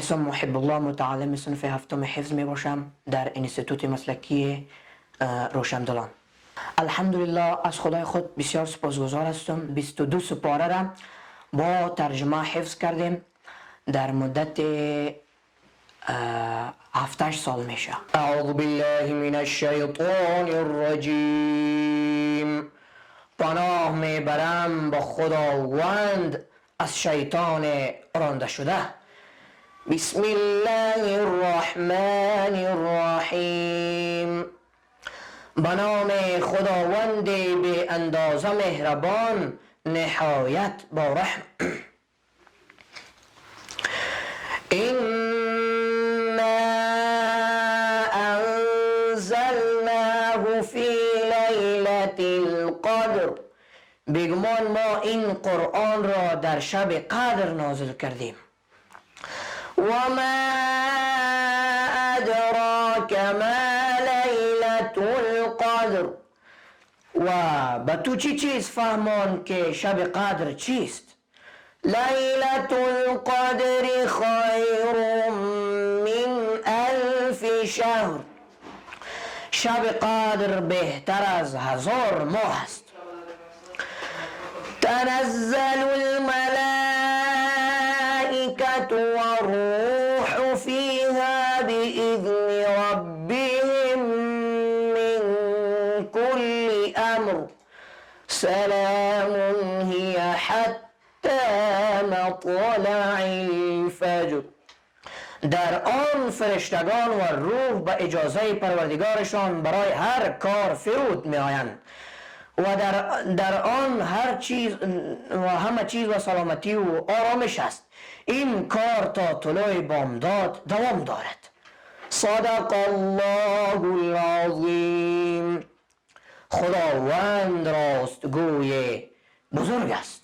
اسم محب الله، متعلم صنف هفتم حفظ می باشم در انستیتوت مسلکی روشندلان. الحمدلله از خدای خود بسیار سپاسگزار هستم. 22 سپاره را با ترجمه حفظ کردیم در مدت 7 سال میشه. اعوذ بالله من الشیطان الرجیم. پناه میبرم با خداوند از شیطان رانده شده. بسم الله الرحمن الرحیم. به نام خداوند به اندازه مهربان نهایت با رحم. انا انزلناه فی لیلة القدر. بگمان ما این قرآن را در شب قدر نازل کردیم. وما ادراک ما لیلة القدر. و به تو چیز فهمان که شب قدر چیست؟ لیلة القدر خیر من 1000 شهر. شب قدر بهتر از 1000 ماه است. تنزل الملائكة والروح فيها بإذن ربهم من كل أمر سلام هي حتى مطلع الفجر. در آن فرشتگان و روح به اجازه پروردگارشان برای هر کار فرود می آیند و در آن هر چیز و همه چیز و سلامتی و آرامش است. این کار تا طلوع بامداد دوام دارد. صدق الله العظیم. خداوند راستگوی بزرگ است.